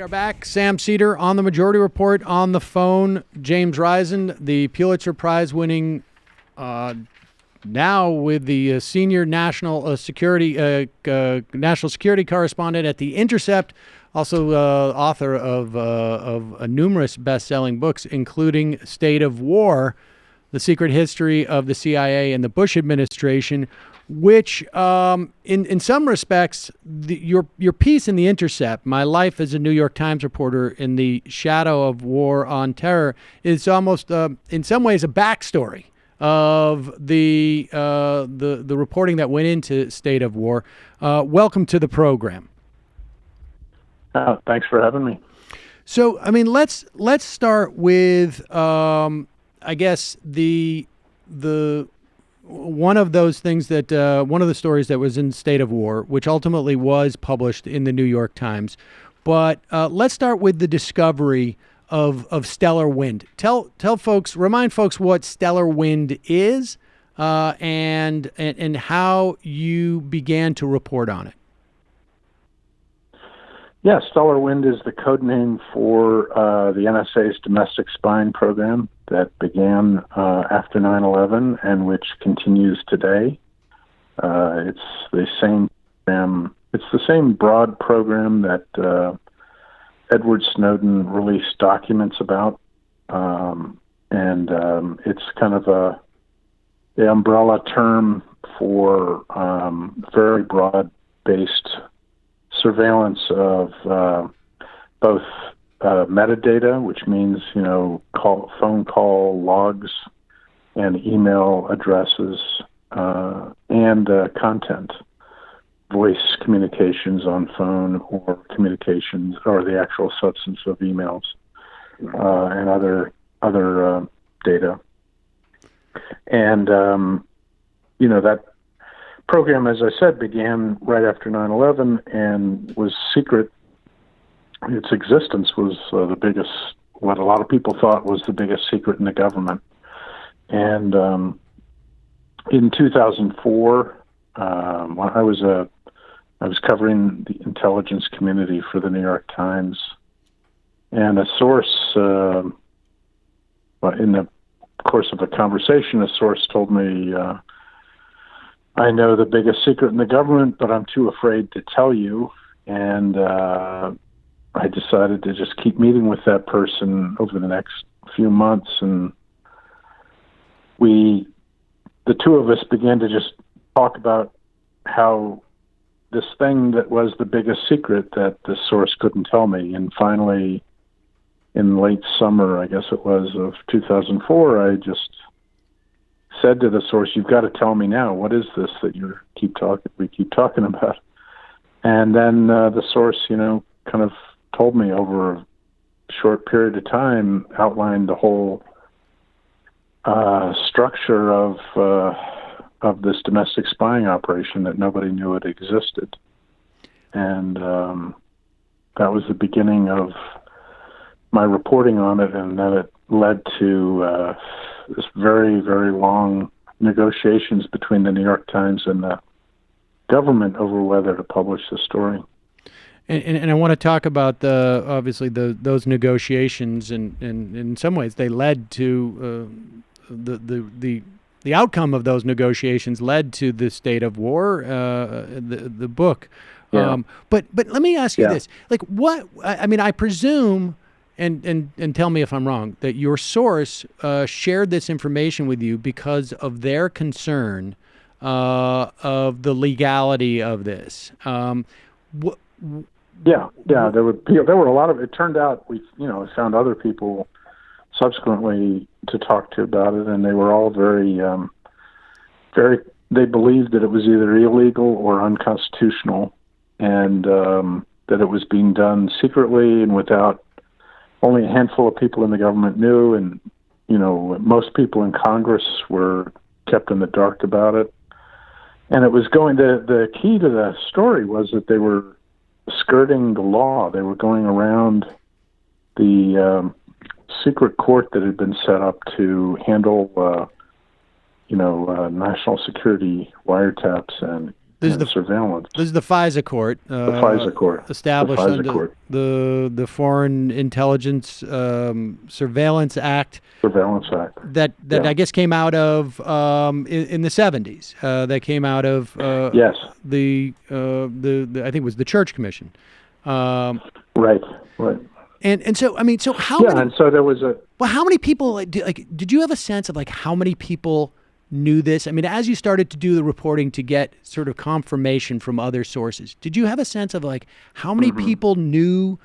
We are back. Sam Seder on the Majority Report. On the phone, James Risen, the Pulitzer Prize winning, now with the senior national security correspondent at The Intercept, also author of numerous best-selling books, including State of War, The Secret History of the CIA and the Bush Administration, which in some respects, your piece in The Intercept, My Life as a New York Times Reporter in the Shadow of War on Terror, is almost in some ways a backstory of the reporting that went into State of War. Welcome to the program. Thanks for having me. So, I mean, let's start with I guess the one of those things that one of the stories that was in State of War, which ultimately was published in the New York Times. But let's start with the discovery of stellar wind. Tell folks, remind folks what stellar wind is, and how you began to report on it. Yeah, stellar wind is the code name for the NSA's domestic spying program that began after 9/11 and which continues today. It's the same program. It's the same broad program that Edward Snowden released documents about, and it's kind of the umbrella term for very broad-based surveillance of both metadata, which means phone call logs and email addresses, and content, voice communications on phone or communications or the actual substance of emails, and other data. And that program, as I said, began right after 9/11 and was secret. Its existence was the biggest, what a lot of people thought was the biggest secret in the government. And in 2004, when I was covering the intelligence community for the New York Times, and a source, in the course of a conversation, a source told me, I know the biggest secret in the government, but I'm too afraid to tell you. And I decided to just keep meeting with that person over the next few months. And the two of us began to just talk about how this thing that was the biggest secret that the source couldn't tell me. And finally, in late summer, I guess it was, of 2004, I just said to the source, "You've got to tell me now. What is this that we keep talking about?" And then the source, kind of told me over a short period of time, outlined the whole structure of this domestic spying operation that nobody knew it existed. And that was the beginning of my reporting on it, and then it led to this very, very long negotiations between the New York Times and the government over whether to publish the story. And I want to talk about those negotiations, and in some ways they led to the outcome of those negotiations led to the State of War, the book. Yeah. But let me ask you this: like, what? I mean, I presume. And tell me if I'm wrong, that your source shared this information with you because of their concern of the legality of this. Yeah. There were a lot of. It turned out we found other people subsequently to talk to about it, and they were all very. They believed that it was either illegal or unconstitutional, and that it was being done secretly and without. Only a handful of people in the government knew, and most people in Congress were kept in the dark about it. And it was the key to the story was that they were skirting the law. They were going around the secret court that had been set up to handle national security wiretaps and and surveillance. This is the FISA court. The FISA court. Established under the Foreign Intelligence Surveillance Act. Surveillance Act. That I guess came out of in the 70s. That came out of yes. The I think it was the Church Commission. Right. And so I mean, so how yeah, many, and so there was how many people did you have a sense of how many people knew this? I mean, as you started to do the reporting to get sort of confirmation from other sources, did you have a sense of how many people knew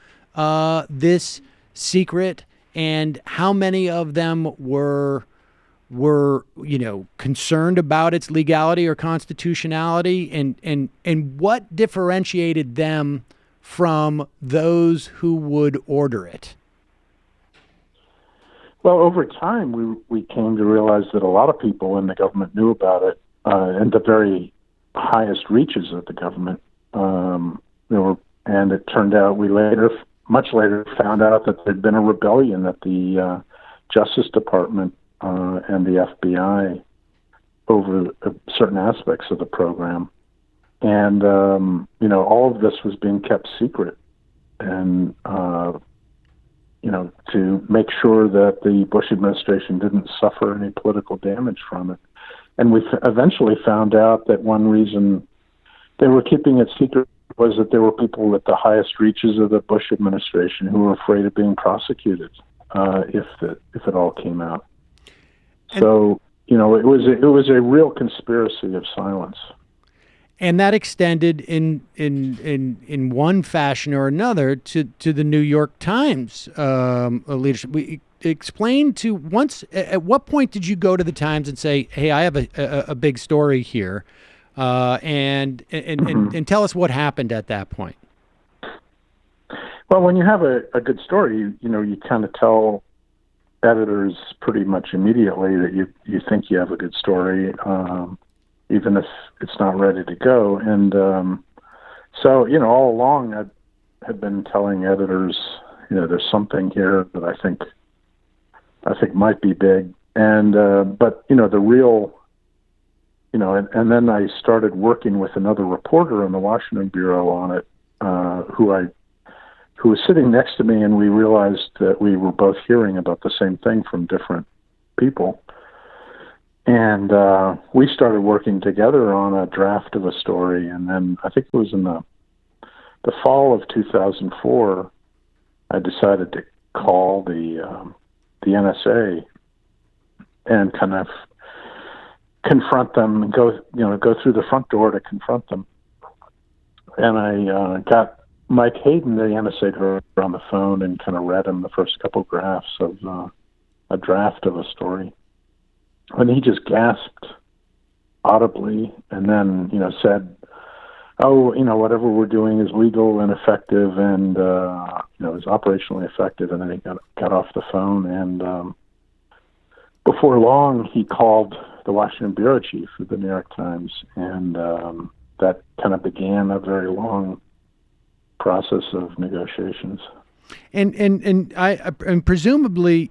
this secret, and how many of them were concerned about its legality or constitutionality, and what differentiated them from those who would order it? Well, over time, we came to realize that a lot of people in the government knew about it, and the very highest reaches of the government. And it turned out much later, found out that there'd been a rebellion at the Justice Department and the FBI over certain aspects of the program. And, all of this was being kept secret. And, to make sure that the Bush administration didn't suffer any political damage from it. And we eventually found out that one reason they were keeping it secret was that there were people at the highest reaches of the Bush administration who were afraid of being prosecuted if it all came out. So, it was a real conspiracy of silence. And that extended in one fashion or another to the New York Times leadership. We explained at what point did you go to the Times and say, "Hey, I have a big story here," and tell us what happened at that point? Well, when you have a good story, you kind of tell editors pretty much immediately that you think you have a good story. Even if it's not ready to go. And so, all along I had been telling editors, there's something here that I think might be big. And but the real, and then I started working with another reporter in the Washington bureau on it, who was sitting next to me, and we realized that we were both hearing about the same thing from different people. And we started working together on a draft of a story, and then I think it was in the fall of 2004, I decided to call the NSA and kind of confront them and go through the front door to confront them. And I got Mike Hayden, the NSA director, on the phone and kind of read him the first couple drafts of a draft of a story. And he just gasped audibly and then, said, "Oh, whatever we're doing is legal and effective and, is operationally effective." And then he got off the phone. And before long, he called the Washington bureau chief of the New York Times. And that kind of began a very long process of negotiations. And presumably,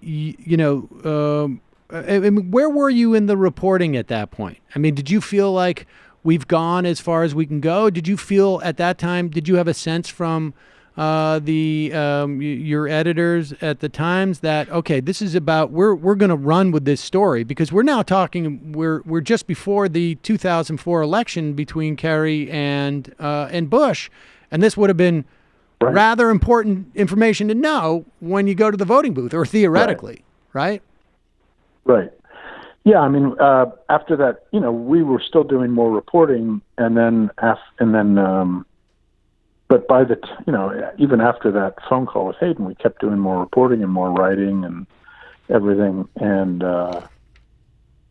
where were you in the reporting at that point? I mean, did you feel like we've gone as far as we can go? Did you feel at that time, did you have a sense from your editors at the Times that, okay, this is about, we're going to run with this story? Because we're now talking, we're just before the 2004 election between Kerry and Bush, and this would have been rather important information to know when you go to the voting booth, or theoretically, right? Right. Yeah, I mean, after that, we were still doing more reporting, and then, but by even after that phone call with Hayden, we kept doing more reporting and more writing and everything. And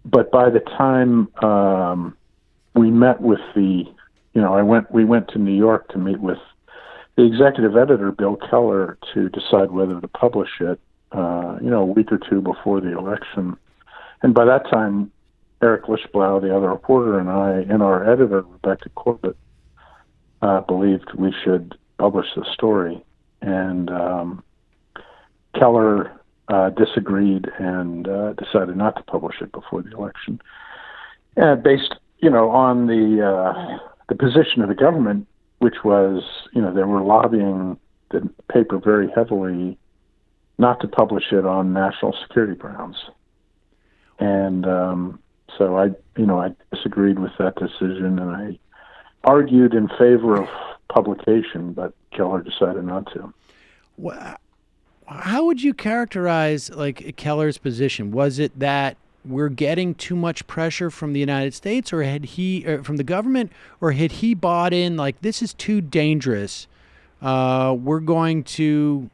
but by the time we met with we went to New York to meet with the executive editor, Bill Keller, to decide whether to publish it. A week or two before the election. And by that time, Eric Lischblau, the other reporter, and I, and our editor, Rebecca Corbett, believed we should publish the story. And Keller disagreed and decided not to publish it before the election. And based, on the the position of the government, which was, they were lobbying the paper very heavily not to publish it on national security grounds. And so I disagreed with that decision, and I argued in favor of publication, but Keller decided not to. How would you characterize Keller's position? Was it that we're getting too much pressure from the United States, or from the government, or had he bought in this is too dangerous? We're going to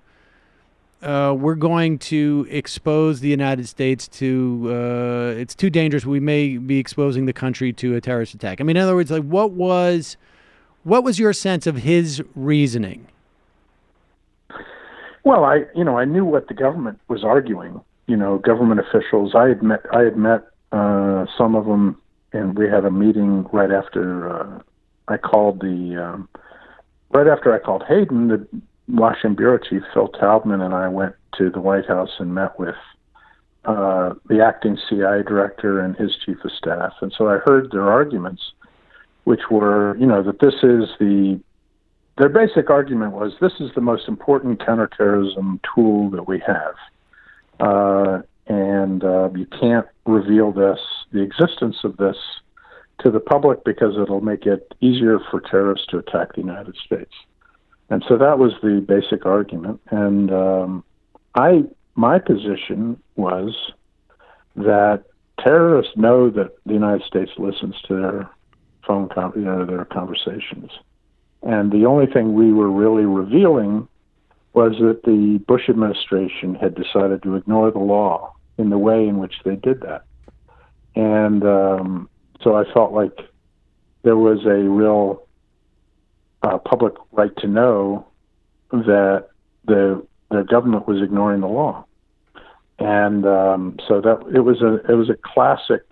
expose the United States to it's too dangerous. We may be exposing the country to a terrorist attack. I mean, in other words, what was your sense of his reasoning? Well, I knew what the government was arguing. Government officials. I had met some of them, and we had a meeting right after I called Hayden, the Washington bureau chief, Phil Taubman, and I went to the White House and met with the acting CIA director and his chief of staff. And so I heard their arguments, which were, that their basic argument was, this is the most important counterterrorism tool that we have. And you can't reveal the existence of this to the public because it'll make it easier for terrorists to attack the United States. And so that was the basic argument. And my position was that terrorists know that the United States listens to their their conversations. And the only thing we were really revealing was that the Bush administration had decided to ignore the law in the way in which they did that. And so I felt like there was a real public right to know that the government was ignoring the law. And so that it was a classic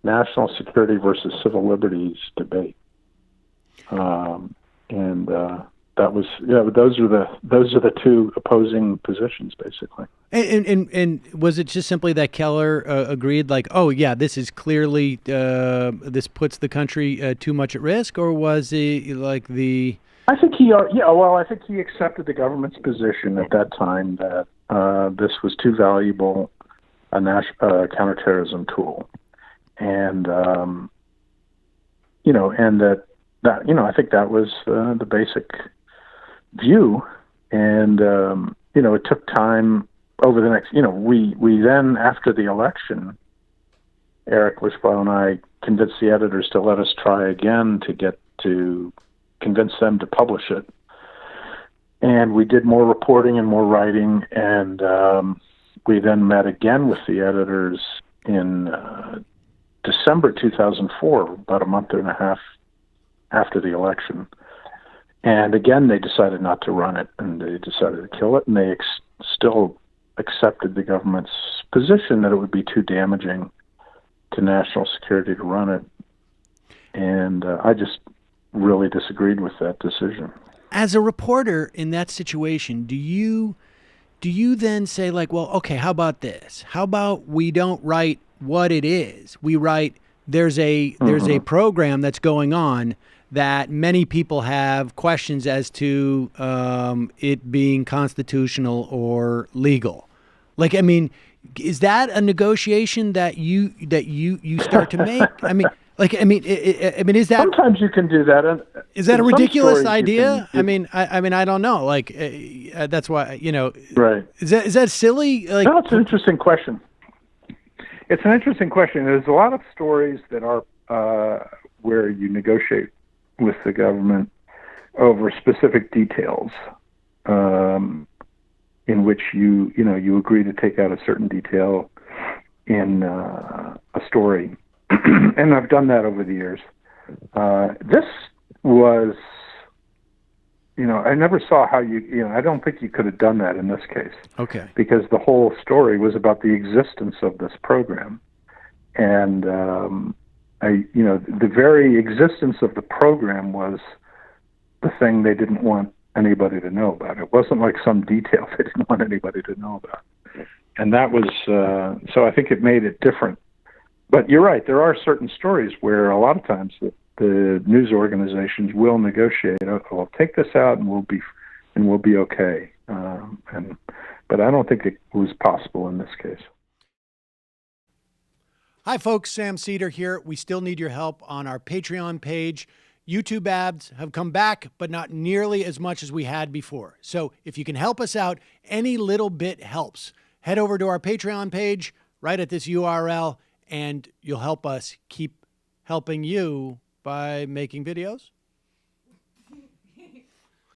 national security versus civil liberties debate. That was those are the two opposing positions, basically. And was it just simply that Keller agreed, oh yeah, this is clearly this puts the country too much at risk, or was it I think he accepted the government's position at that time that this was too valuable a counterterrorism tool, and I think that was the basic view. And it took time over the next, we then, after the election, Eric Wishbottle and I convinced the editors to let us try again to convince them to publish it. And we did more reporting and more writing, and we then met again with the editors in December 2004, about a month and a half after the election. And again, they decided not to run it, and they decided to kill it, and they still accepted the government's position that it would be too damaging to national security to run it. And I just really disagreed with that decision. As a reporter in that situation, do you then say well, okay, how about this? How about we don't write what it is? We write there's a program that's going on that many people have questions as to it being constitutional or legal. Is that a negotiation that you start to make? Is that sometimes you can do that? Is that a ridiculous idea? I don't know. That's why Right. Is that silly? No, it's an interesting question. It's an interesting question. There's a lot of stories that are where you negotiate with the government over specific details, in which you agree to take out a certain detail in a story, and I've done that over the years. This was, I never saw how I don't think you could have done that in this case. Okay. Because the whole story was about the existence of this program, and the very existence of the program was the thing they didn't want anybody to know about. It wasn't like some detail they didn't want anybody to know about. And that was, so I think it made it different. But you're right, there are certain stories where a lot of times the news organizations will negotiate. Okay, we'll take this out and we'll be okay. But I don't think it was possible in this case. Hi, folks. Sam Seder here. We still need your help on our Patreon page. YouTube ads have come back, but not nearly as much as we had before. So if you can help us out, any little bit helps. Head over to our Patreon page right at this URL, and you'll help us keep helping you by making videos